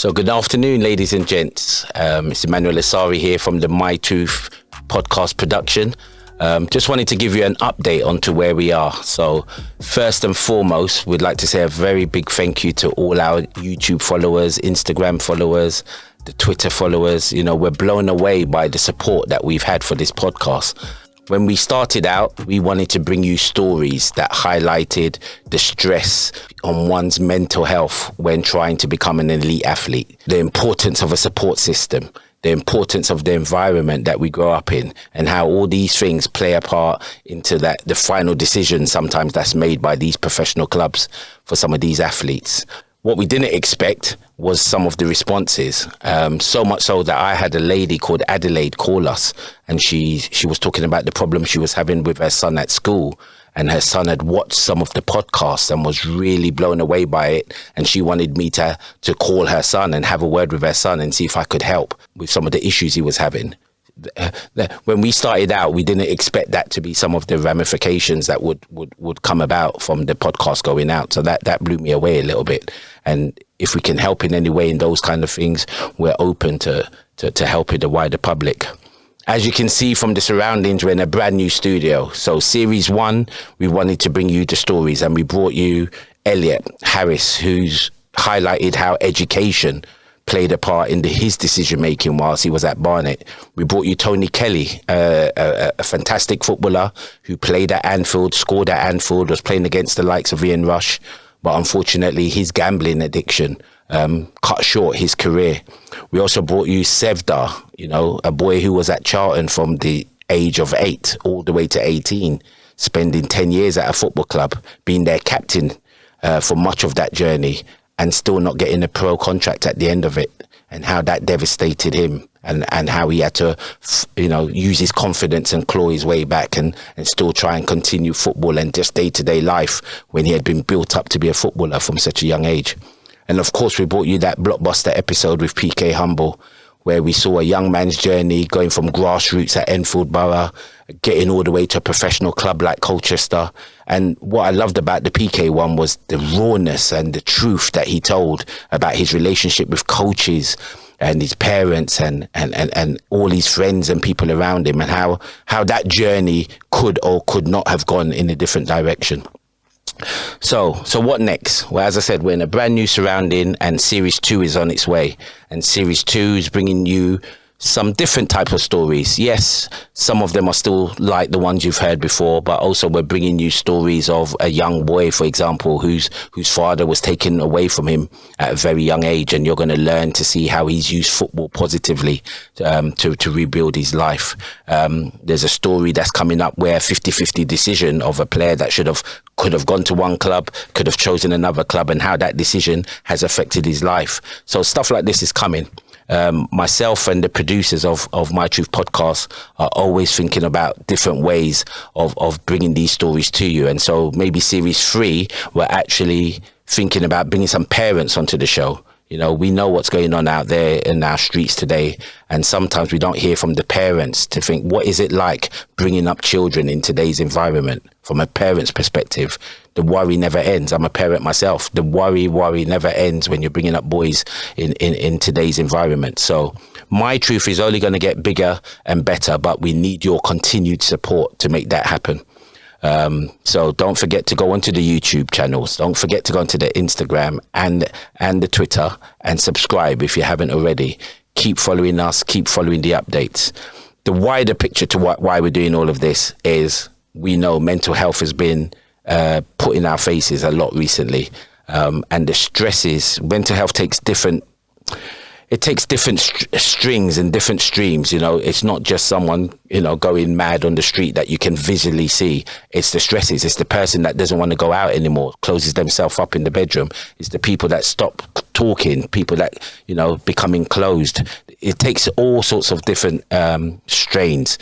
So good afternoon, ladies and gents. It's Emanuel Asare here from the Mytruthpocast production. Just wanted to give you an update onto where we are. So first and foremost, we'd like to say a very big thank you to all our YouTube followers, Instagram followers, the Twitter followers. You know, we're blown away by the support that we've had for this podcast. When we started out, we wanted to bring you stories that highlighted the stress on one's mental health when trying to become an elite athlete, the importance of a support system, the importance of the environment that we grow up in, and how all these things play a part into the final decision sometimes that's made by these professional clubs for some of these athletes. What we didn't expect was some of the responses, so much so that I had a lady called Adelaide call us, and she was talking about the problem she was having with her son at school, and her son had watched some of the podcasts and was really blown away by it, and she wanted me to call her son and have a word with her son and see if I could help with some of the issues he was having. When we started out, we didn't expect that to be some of the ramifications that would come about from the podcast going out. So that blew me away a little bit. And if we can help in any way in those kind of things, we're open to helping the wider public. As you can see from the surroundings, we're in a brand new studio. So series 1, we wanted to bring you the stories, and we brought you Elliot Harris, who's highlighted how education played a part in his decision-making whilst he was at Barnet. We brought you Tony Kelly, a fantastic footballer who played at Anfield, scored at Anfield, was playing against the likes of Ian Rush, but unfortunately his gambling addiction cut short his career. We also brought you Sevda, you know, a boy who was at Charlton from the age of 8 all the way to 18, spending 10 years at a football club, being their captain for much of that journey, and still not getting a pro contract at the end of it, and how that devastated him, and how he had to, use his confidence and claw his way back and still try and continue football and just day-to-day life when he had been built up to be a footballer from such a young age. And of course, we brought you that blockbuster episode with PK Humble, where we saw a young man's journey going from grassroots at Enfield Borough, getting all the way to a professional club like Colchester. And what I loved about the PK one was the rawness and the truth that he told about his relationship with coaches and his parents and all his friends and people around him, and how that journey could or could not have gone in a different direction. So what next? Well, as I said, we're in a brand new surrounding, and series 2 is on its way. And series 2 is bringing you some different type of stories. Yes, some of them are still like the ones you've heard before, but also we're bringing you stories of a young boy, for example, whose father was taken away from him at a very young age, and you're going to learn to see how he's used football positively to rebuild his life. There's a story that's coming up where 50-50 decision of a player that could have gone to one club, could have chosen another club, and how that decision has affected his life. So stuff like this is coming. Myself and the producers of Mytruthpocast are always thinking about different ways of bringing these stories to you. And so maybe series 3, we're actually thinking about bringing some parents onto the show. You know, we know what's going on out there in our streets today, and sometimes we don't hear from the parents to think, what is it like bringing up children in today's environment? From a parent's perspective, the worry never ends. I'm a parent myself. The worry never ends when you're bringing up boys in today's environment. So My Truth is only going to get bigger and better, but we need your continued support to make that happen. So don't forget to go onto the YouTube channels. Don't forget to go onto the Instagram and the Twitter, and subscribe if you haven't already. Keep following us. Keep following the updates. The wider picture to why we're doing all of this is we know mental health has been put in our faces a lot recently, and the stresses. Mental health takes different strings and different streams. You know, it's not just someone, going mad on the street that you can visually see. It's the stresses. It's the person that doesn't want to go out anymore, closes themselves up in the bedroom. It's the people that stop talking, people that, become enclosed. It takes all sorts of different strains.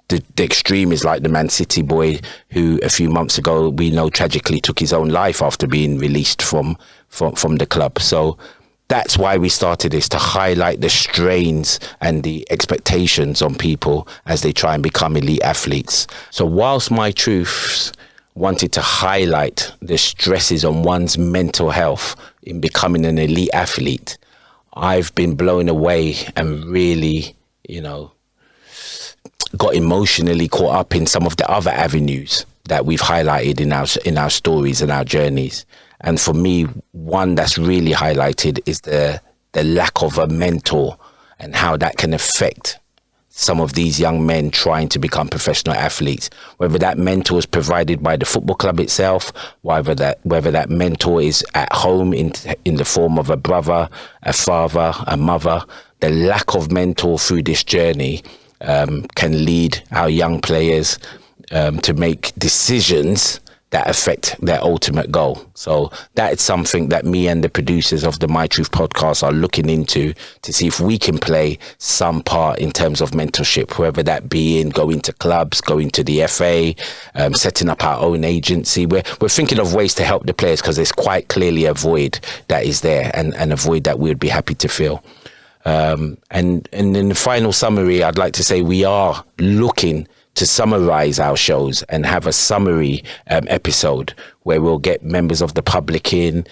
The extreme is like the Man City boy who a few months ago we know tragically took his own life after being released from the club. So that's why we started this, to highlight the strains and the expectations on people as they try and become elite athletes. So whilst My Truths wanted to highlight the stresses on one's mental health in becoming an elite athlete, I've been blown away and really, got emotionally caught up in some of the other avenues that we've highlighted in our stories and our journeys. And for me, one that's really highlighted is the lack of a mentor and how that can affect some of these young men trying to become professional athletes, whether that mentor is provided by the football club itself, whether that mentor is at home in the form of a brother, a father, a mother. The lack of mentor through this journey can lead our young players to make decisions that affect their ultimate goal. So that is something that me and the producers of the My Truth podcast are looking into to see if we can play some part in terms of mentorship, whether that be in going to clubs, going to the FA, setting up our own agency. We're thinking of ways to help the players because there's quite clearly a void that is there, and a void that we'd be happy to fill. And in the final summary, I'd like to say we are looking to summarize our shows and have a summary episode where we'll get members of the public in,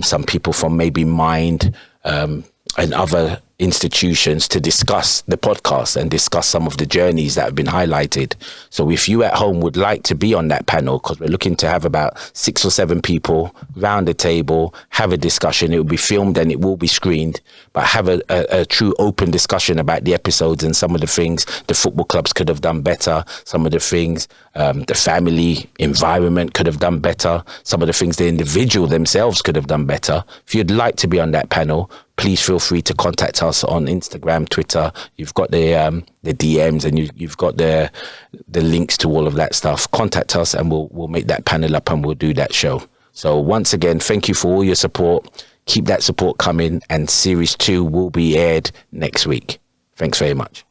some people from maybe Mind and other institutions to discuss the podcast and discuss some of the journeys that have been highlighted. So if you at home would like to be on that panel, because we're looking to have about 6 or 7 people round the table, have a discussion. It will be filmed and it will be screened, but have a true open discussion about the episodes and some of the things the football clubs could have done better, some of the things the family environment could have done better, some of the things the individual themselves could have done better. If you'd like to be on that panel, please feel free to contact us on Instagram, Twitter. You've got the DMs and you've got the links to all of that stuff. Contact us and we'll make that panel up and we'll do that show. So once again, thank you for all your support. Keep that support coming, and series 2 will be aired next week. Thanks very much.